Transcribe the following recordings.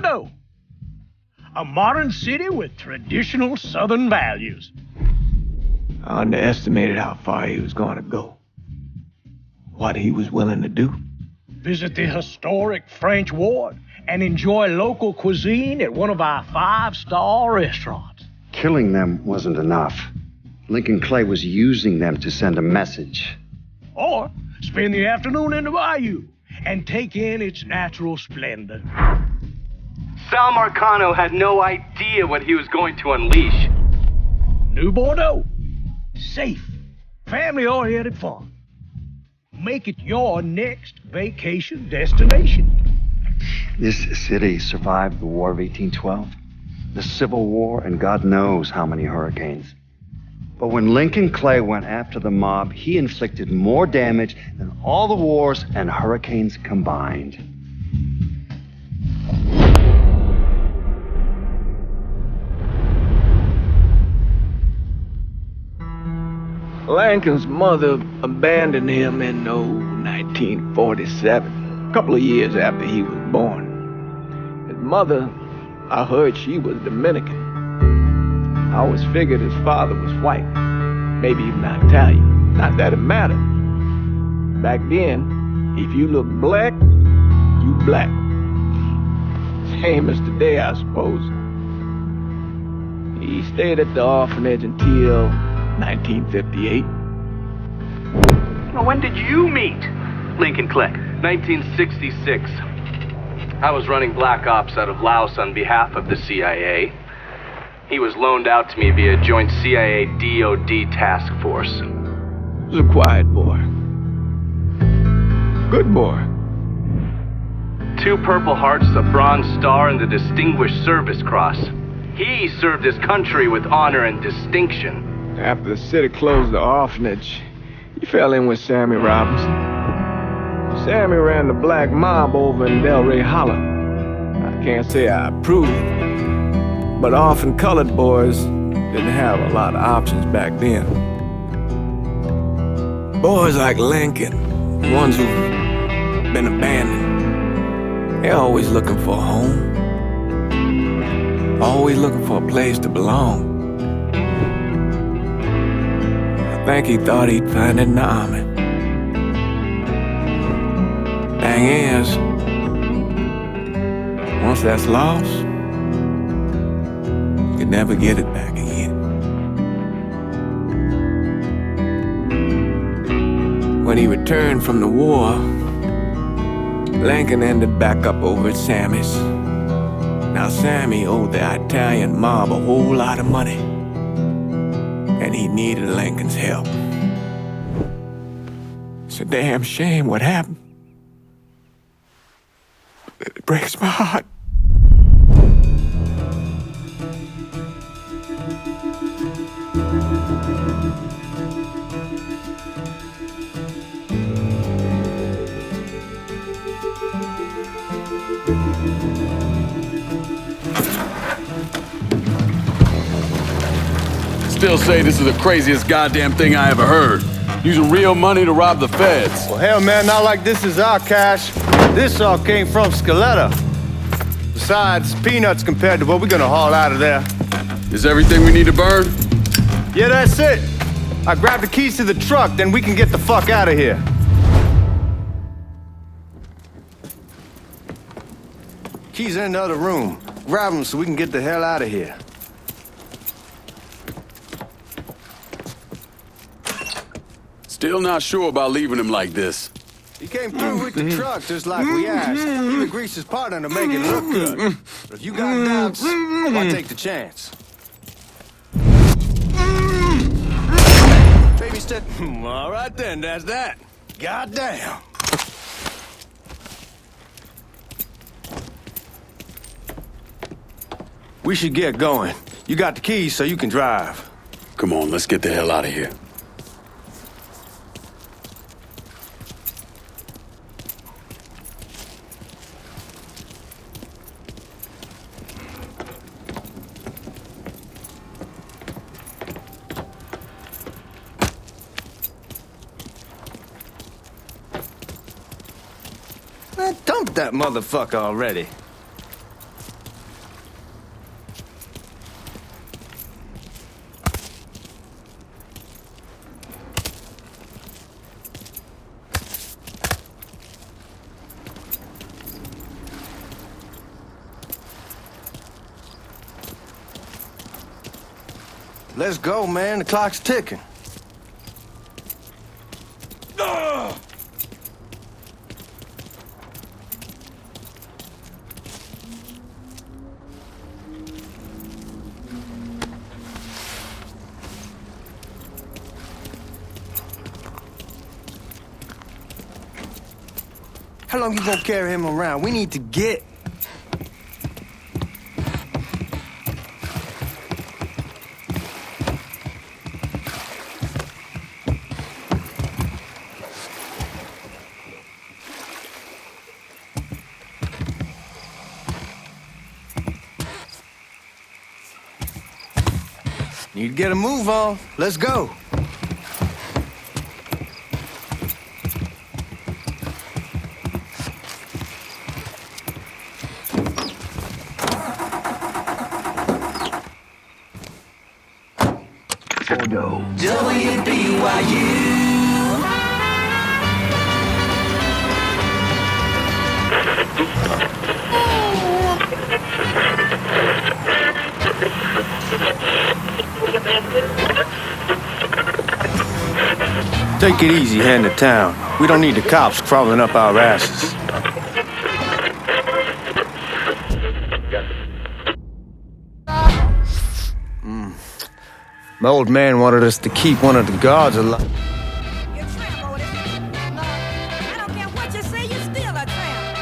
Bordeaux, a modern city with traditional Southern values. I underestimated how far he was going to go. What he was willing to do. Visit the historic French ward and enjoy local cuisine at one of our 5-star restaurants. Killing them wasn't enough. Lincoln Clay was using them to send a message. Or spend the afternoon in the bayou and take in its natural splendor. Sal Marcano had no idea what he was going to unleash. New Bordeaux. Safe, family-oriented fun. Make it your next vacation destination. This city survived the War of 1812, the Civil War, and God knows how many hurricanes. But when Lincoln Clay went after the mob, he inflicted more damage than all the wars and hurricanes combined. Lincoln's mother abandoned him in 1947, a couple of years after he was born. His mother, I heard she was Dominican. I always figured his father was white, maybe even Italian. Not that it mattered. Back then, if you look black, you black. Same as today, I suppose. He stayed at the orphanage until 1958. Now, when did you meet Lincoln Clay? 1966. I was running black ops out of Laos on behalf of the CIA. He was loaned out to me via joint CIA-DOD task force. He was a quiet boy. Good boy. 2 Purple Hearts, a Bronze Star, and the Distinguished Service Cross. He served his country with honor and distinction. After the city closed the orphanage, he fell in with Sammy Robinson. Sammy ran the black mob over in Delray Hollow. I can't say I approved, but orphan colored boys didn't have a lot of options back then. Boys like Lincoln, ones who've been abandoned, they're always looking for a home. Always looking for a place to belong. I think he thought he'd find it in the army. Thing is, once that's lost, you can never get it back again. When he returned from the war, Lincoln ended back up over at Sammy's. Now Sammy owed the Italian mob a whole lot of money, and he needed Lincoln's help. It's a damn shame what happened. It breaks my heart. Still say this is the craziest goddamn thing I ever heard. Using real money to rob the feds. Well, hell, man, not like this is our cash. This all came from Scaletta. Besides, peanuts compared to what we're gonna haul out of there. Is everything we need to burn? Yeah, that's it. I grabbed the keys to the truck, then we can get the fuck out of here. Keys in the other room. Grab them so we can get the hell out of here. Still not sure about leaving him like this. He came through with the truck just like we asked. Even greased his partner to make it look good. But if you got doubts, why take the chance? Baby step. All right then, that's that. Goddamn. We should get going. You got the keys so you can drive. Come on, let's get the hell out of here. Man, dump that motherfucker already. Let's go, man. The clock's ticking. How long you gonna carry him around? We need to get... Need to get a move on. Let's go. Bordeaux. WBYU. Take it easy, heading to town. We don't need the cops crawling up our asses. My old man wanted us to keep one of the guards alive. You're a tramp, Otis. No, I don't care what you say, you're still a tramp.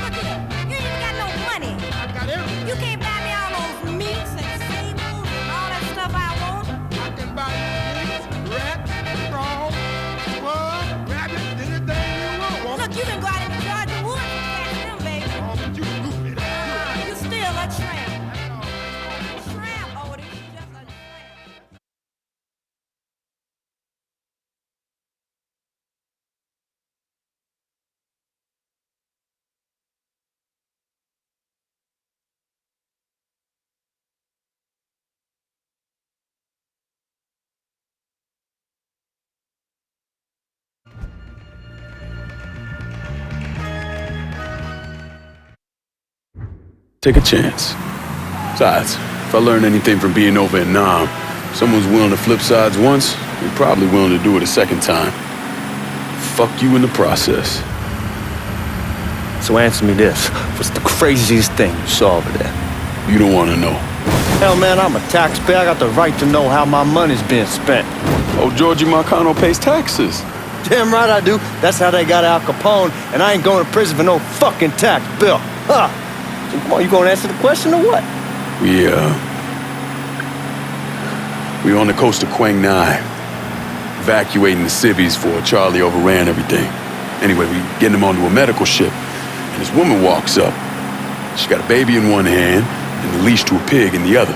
Look here, you ain't even got no money. I got everything. You can't buy me all those meats and singles and all that stuff I want. I can buy you meats, rats, frogs, squirrels, rabbits, anything you want. Look, you can go out in the Georgia woods and catch them, baby. Oh, but you goofy. You're still a tramp. Tramp, Otis. You're just a tramp. Take a chance. Besides, if I learn anything from being over in Nam, if someone's willing to flip sides once, they're probably willing to do it a second time. Fuck you in the process. So answer me this. What's the craziest thing you saw over there? You don't want to know. Hell, man, I'm a taxpayer. I got the right to know how my money's being spent. Oh, Giorgi Marcano pays taxes. Damn right I do. That's how they got Al Capone, and I ain't going to prison for no fucking tax bill. Huh. So come on, you gonna answer the question or what? We on the coast of Quang Nai, evacuating the civvies for Charlie overran everything. Anyway, we getting him onto a medical ship, and this woman walks up. She got a baby in one hand and the leash to a pig in the other.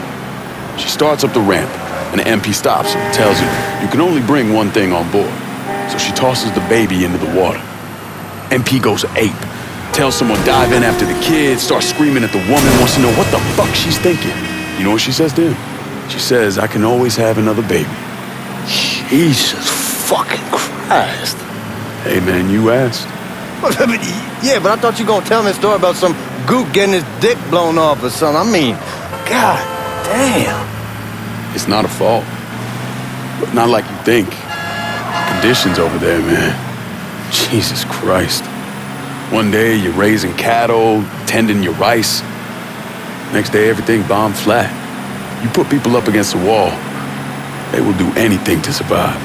She starts up the ramp, and the MP stops her and tells her, you can only bring one thing on board. So she tosses the baby into the water. MP goes ape. Tells someone dive in after the kid, starts screaming at the woman, wants to know what the fuck she's thinking. You know what she says to him? She says, I can always have another baby. Jesus fucking Christ. Hey man, you asked. Yeah, but I thought you were gonna tell me a story about some gook getting his dick blown off or something. I mean, god damn. It's not a fault. But not like you think. Conditions over there, man. Jesus Christ. One day you're raising cattle, tending your rice. Next day everything bombed flat. You put people up against the wall, they will do anything to survive.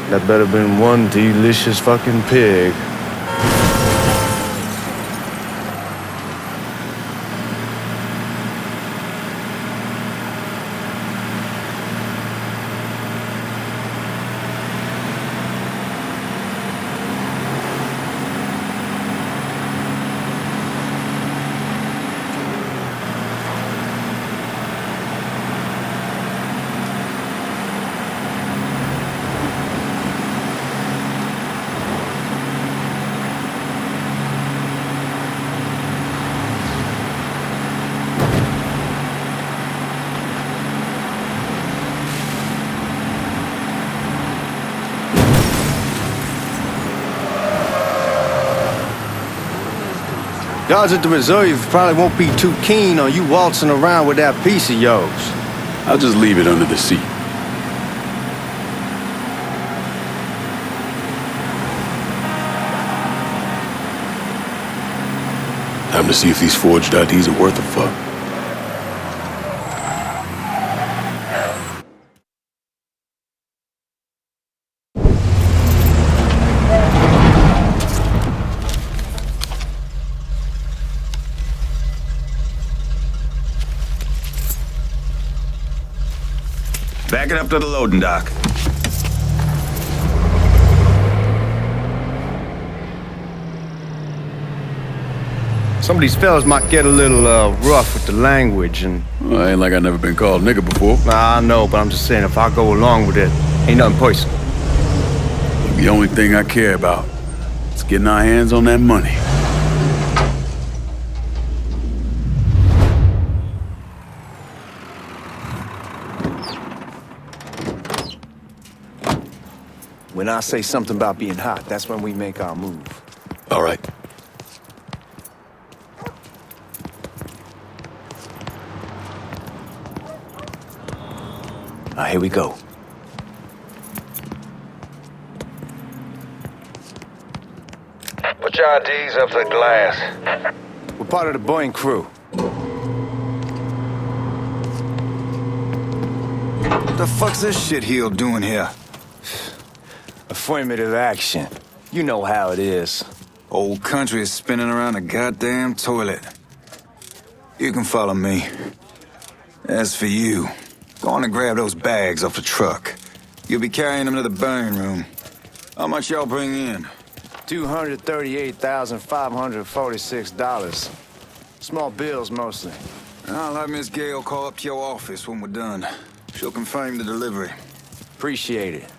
That better been one delicious fucking pig. Guards at the reserve probably won't be too keen on you waltzing around with that piece of yours. I'll just leave it under the seat. Time to see if these forged IDs are worth a fuck. Back it up to the loading dock. Some of these fellas might get a little rough with the language and... Well, ain't like I never been called nigga before. Nah, I know, but I'm just saying if I go along with it, ain't nothing personal. The only thing I care about is getting our hands on that money. When I say something about being hot, that's when we make our move. All right. Here we go. Put your IDs up to the glass. We're part of the Boeing crew. What the fuck's this shitheel doing here? Affirmative action. You know how it is. Old country is spinning around a goddamn toilet. You can follow me. As for you, go on and grab those bags off the truck. You'll be carrying them to the burn room. How much y'all bring in? $238,546. Small bills, mostly. I'll have Miss Gale call up to your office when we're done. She'll confirm the delivery. Appreciate it.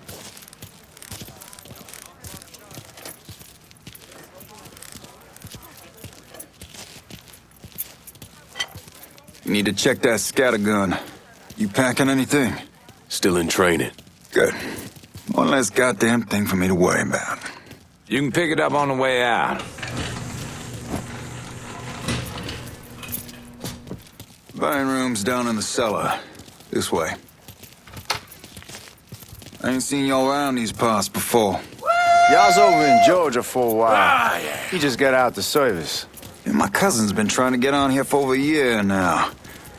You need to check that scattergun. You packing anything? Still in training. Good. One less goddamn thing for me to worry about. You can pick it up on the way out. Burn room's down in the cellar. This way. I ain't seen y'all around these parts before. Y'all's over in Georgia for a while. He just got out the service. Yeah, my cousin's been trying to get on here for over a year now.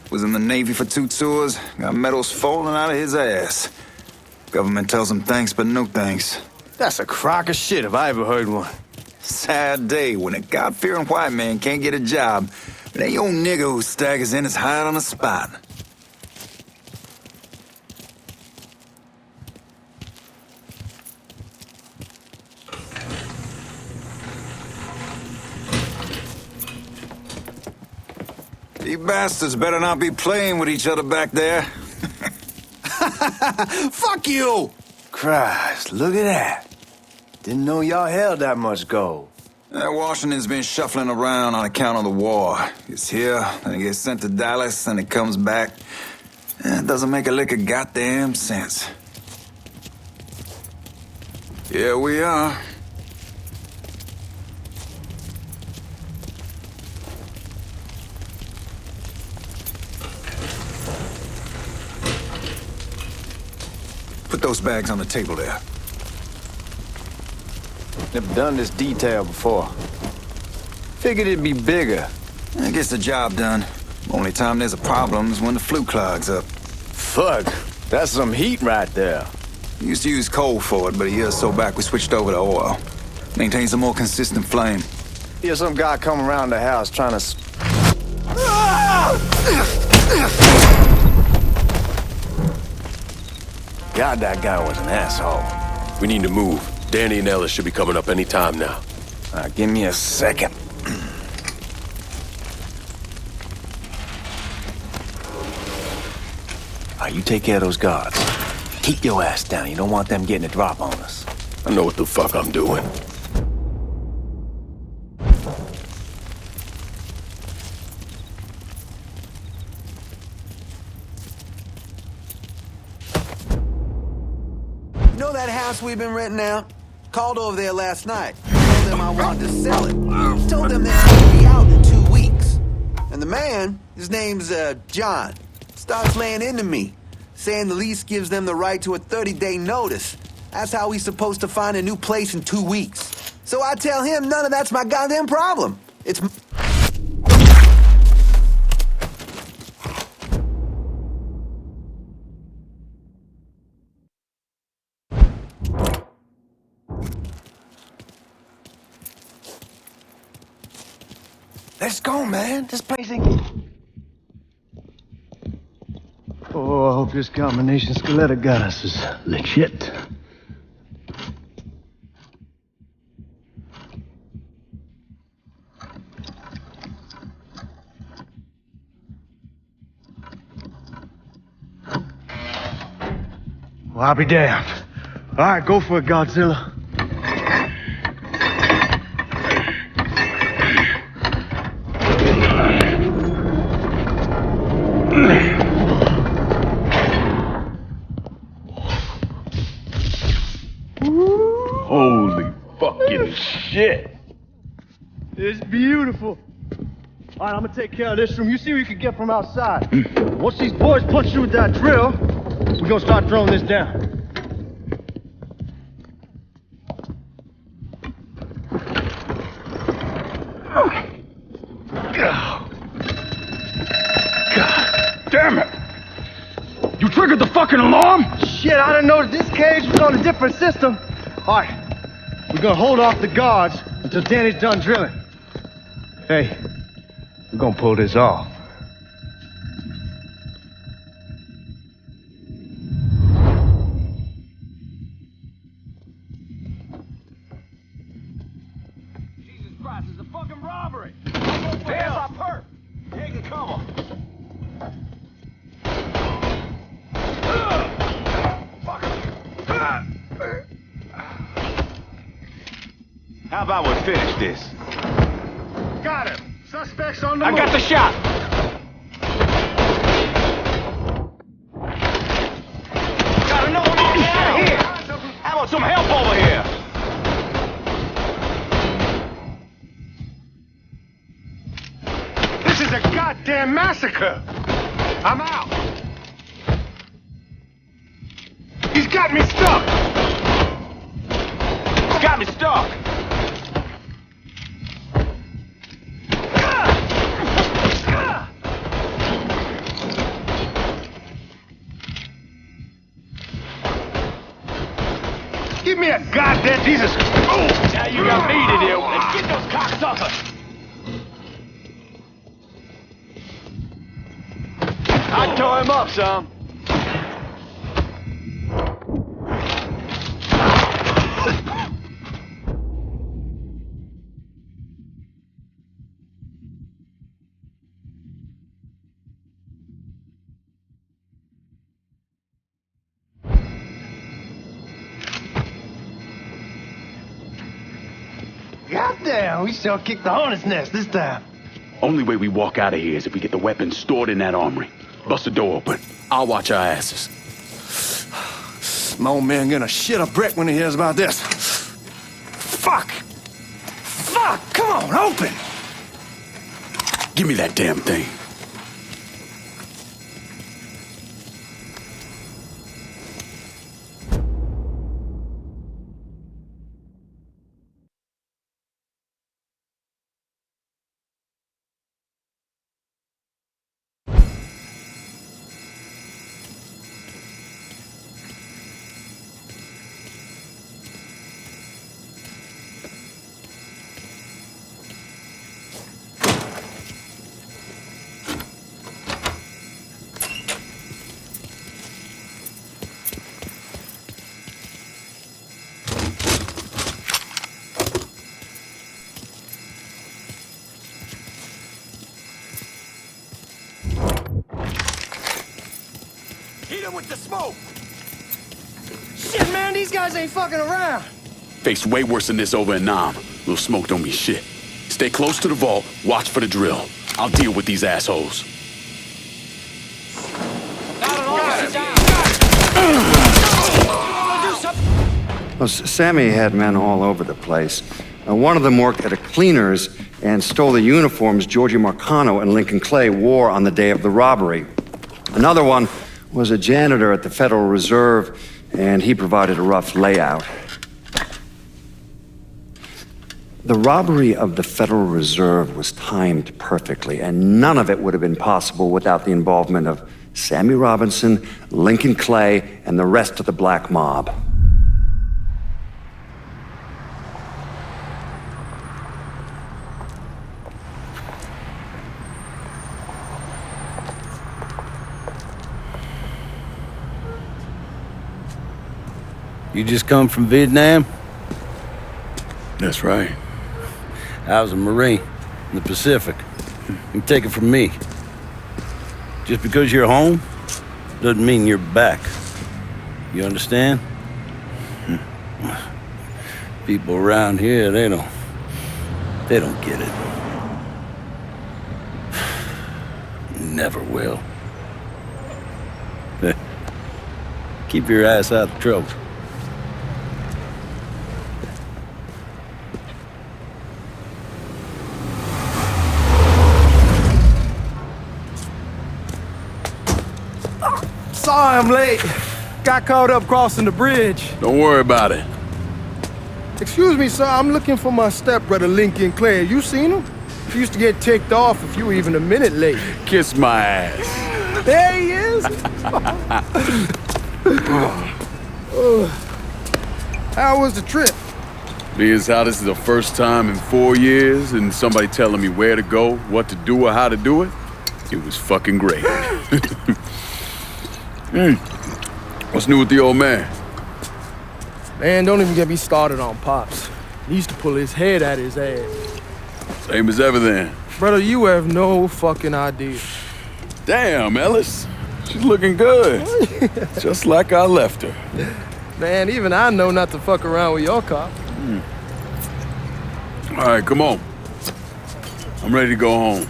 Was in the Navy for 2 tours, got medals falling out of his ass. Government tells him thanks, but no thanks. That's a crock of shit if I ever heard one. Sad day when a God-fearing white man can't get a job, but that old nigga who staggers in is hired on the spot. You bastards better not be playing with each other back there. Fuck you! Christ, look at that. Didn't know y'all held that much gold. Washington's been shuffling around on account of the war. It's here, then it gets sent to Dallas, and it comes back. It doesn't make a lick of goddamn sense. Here we are. Put those bags on the table there. Never done this detail before. Figured it'd be bigger. It gets the job done. Only time there's a problem is when the flue clogs up. Fuck, that's some heat right there. We used to use coal for it, but a year or so back we switched over to oil. Maintains a more consistent flame. Hear some guy come around the house trying to... God, that guy was an asshole. We need to move. Danny and Ellis should be coming up any time now. Give me a second. You take care of those guards. Keep your ass down. You don't want them getting a drop on us. I know what the fuck I'm doing. You know that house we've been renting out? Called over there last night. Told them I wanted to sell it. Told them they'd be out in 2 weeks. And the man, his name's John. Starts laying into me, saying the lease gives them the right to a 30-day notice. That's how he's supposed to find a new place in 2 weeks. So I tell him none of that's my goddamn problem. It's... Let's go, man. This place ain't... Oh, I hope this combination Scaletta got us is legit. Well, I'll be damned. All right, go for it, Godzilla. Holy fucking shit. It's beautiful. All right, I'm gonna take care of this room. You see what you can get from outside. Once these boys punch you with that drill, we're gonna start throwing this down. God damn it! You triggered the fucking alarm? Shit, I didn't know that this cage was on a different system. All right, we're gonna hold off the guards until Danny's done drilling. Hey, we're gonna pull this off. Jesus Christ, it's a fucking robbery! There's our perp! Taking cover! How about we finish this? Got him. Suspects on the I move. got the shot! Gotta know when to get out of here! How about some help over here? This is a goddamn massacre. I'm out. He's got me stuck. He's got me stuck! Give me a goddamn Jesus. Oh, Now you got me to deal with. Let's get those cocksuckers! I tore him up some. goddamn, we sure kicked the hornet's nest this time. Only way we walk out of here is if we get the weapons stored in that armory. Bust the door open. I'll watch our asses. My old man gonna shit a brick when he hears about this. Fuck! Fuck! Come on, open! Give me that damn thing. With the smoke! Shit, man, these guys ain't fucking around. Face way worse than this over in Nam. Little smoke don't mean shit. Stay close to the vault, watch for the drill. I'll deal with these assholes. Well, Sammy had men all over the place. One of them worked at a cleaner's and stole the uniforms Giorgi Marcano and Lincoln Clay wore on the day of the robbery. Another one was a janitor at the Federal Reserve, and he provided a rough layout. The robbery of the Federal Reserve was timed perfectly, and none of it would have been possible without the involvement of Sammy Robinson, Lincoln Clay, and the rest of the black mob. You just come from Vietnam? That's right. I was a Marine in the Pacific. You take it from me. Just because you're home doesn't mean you're back. You understand? People around here, they don't get it. Never will. Keep your ass out of trouble. Sorry I'm late. Got caught up crossing the bridge. Don't worry about it. Excuse me, sir. I'm looking for my stepbrother, Lincoln Clay. You seen him? He used to get ticked off if you were even a minute late. Kiss my ass. There he is. How was the trip? Being how this is the first time in 4 years and somebody telling me where to go, what to do, or how to do it, it was fucking great. What's new with the old man? Man, don't even get me started on Pops. He used to pull his head out his ass. Same as ever then. Brother, you have no fucking idea. Damn, Ellis. She's looking good. Just like I left her. Man, even I know not to fuck around with your car. All right, come on. I'm ready to go home.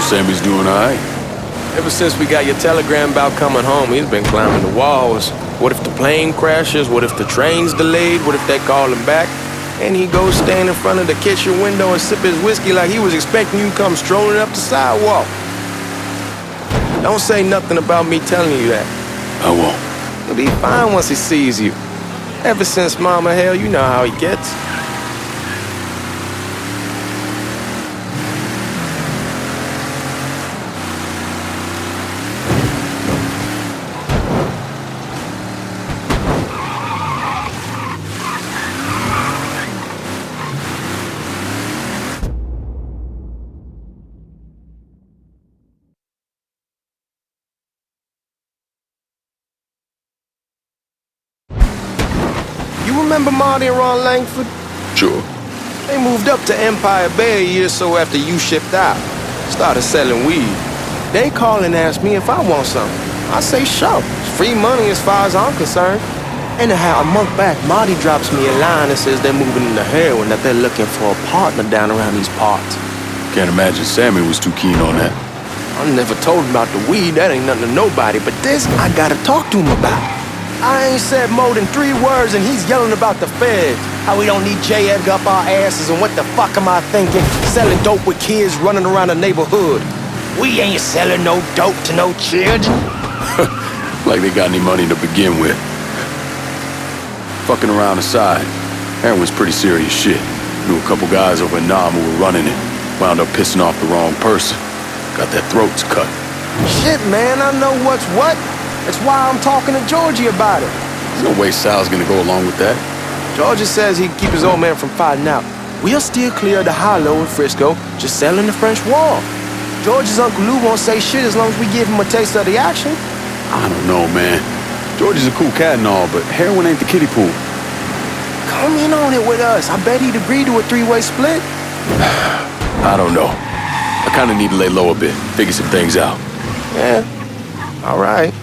Sammy's doing all right. Ever since we got your telegram about coming home, he's been climbing the walls. What if the plane crashes? What if the train's delayed? What if they call him back? And he goes stand in front of the kitchen window and sip his whiskey like he was expecting you to come strolling up the sidewalk. Don't say nothing about me telling you that. I won't. He'll be fine once he sees you. Ever since Mama Hell, you know how he gets. Remember Marty and Ron Langford? Sure. They moved up to Empire Bay a year or so after you shipped out. Started selling weed. They call and ask me if I want something. I say sure. It's free money as far as I'm concerned. Anyhow, a month back, Marty drops me a line that says they're moving into heroin, that they're looking for a partner down around these parts. Can't imagine Sammy was too keen on that. I never told him about the weed. That ain't nothing to nobody. But this, I gotta talk to him about. I ain't said more than 3 words and he's yelling about the feds. How we don't need J. Edgar up our asses and what the fuck am I thinking? Selling dope with kids running around the neighborhood. We ain't selling no dope to no children. Like they got any money to begin with. Fucking around aside, heroin's pretty serious shit. Knew a couple guys over in Nam who were running it. Wound up pissing off the wrong person. Got their throats cut. Shit, man, I know what's what. That's why I'm talking to Giorgi about it. There's no way Sal's gonna go along with that. Giorgi says he can keep his old man from fighting out. We'll steer clear of the Hollow in Frisco, just selling the French Wall. George's Uncle Lou won't say shit as long as we give him a taste of the action. I don't know, man. George is a cool cat and all, but heroin ain't the kiddie pool. Come in on it with us. I bet he'd agree to a 3-way split. I don't know. I kinda need to lay low a bit, figure some things out. Yeah, all right.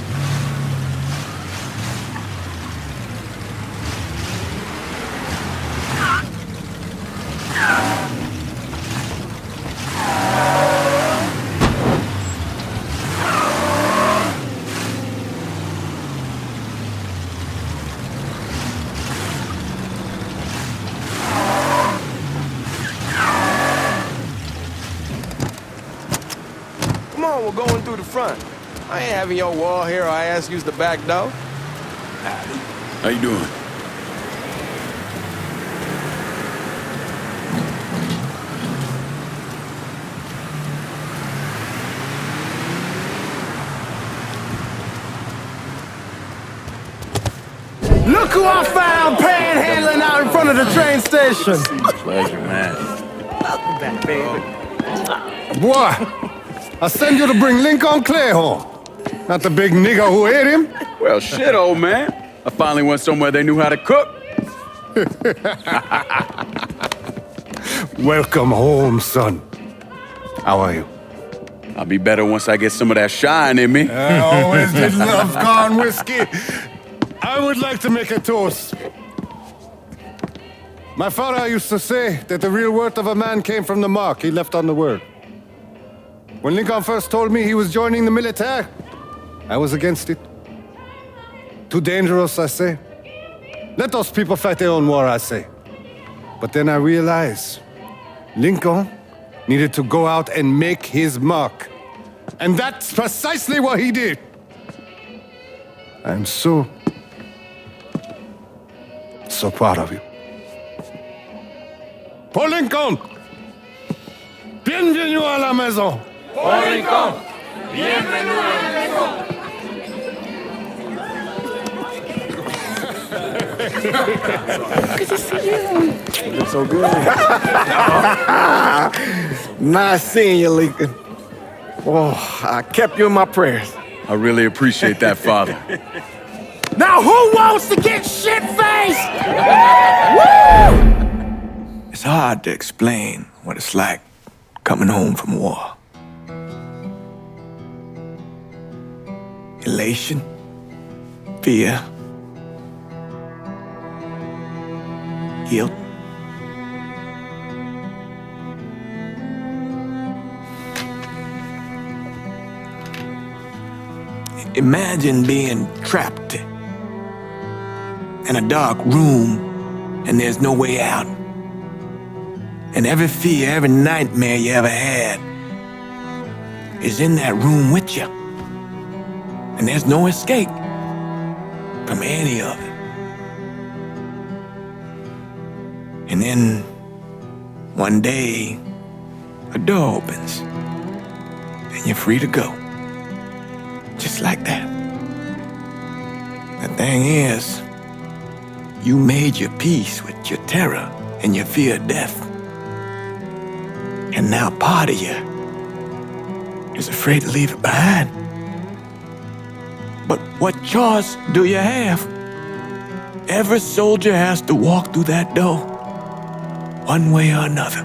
we're going through the front. I ain't having your wall here or I ask use the back door. How you doing? Look who I found panhandling out in front of the train station. Pleasure, man. Welcome back, baby. Boy, I send you to bring Lincoln Clay home. Not the big nigger who ate him. Well, shit, old man. I finally went somewhere they knew how to cook. Welcome home, son. How are you? I'll be better once I get some of that shine in me. I always did love gone whiskey. I would like to make a toast. My father used to say that the real worth of a man came from the mark he left on the world. When Lincoln first told me he was joining the military, I was against it. Too dangerous, I say. Let those people fight their own war, I say. But then I realized Lincoln needed to go out and make his mark. And that's precisely what he did. I'm so proud of you. Paul Lincoln! Bienvenue à la maison! Paul Lincoln! Bienvenue à la maison! Good to see you. You're so good. Nice seeing you, Lincoln. Oh, I kept you in my prayers. I really appreciate that, Father. Now who wants to get shit-faced? It's hard to explain what it's like coming home from war. Elation, fear, guilt. Imagine being trapped in a dark room and there's no way out. And every fear, every nightmare you ever had is in that room with you. And there's no escape from any of it. And then one day, a door opens and you're free to go. Just like that. The thing is, you made your peace with your terror and your fear of death. And now part of you is afraid to leave it behind. But what choice do you have? Every soldier has to walk through that door, one way or another.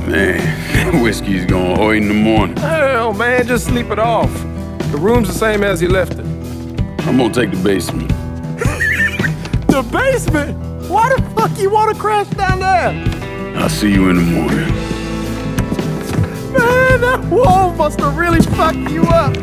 Man, whiskey's going oi in the morning. Hell, man, just sleep it off. The room's the same as you left it. I'm gonna take the basement. The basement? Why the fuck you want to crash down there? I'll see you in the morning. Man, that wall must have really fucked you up.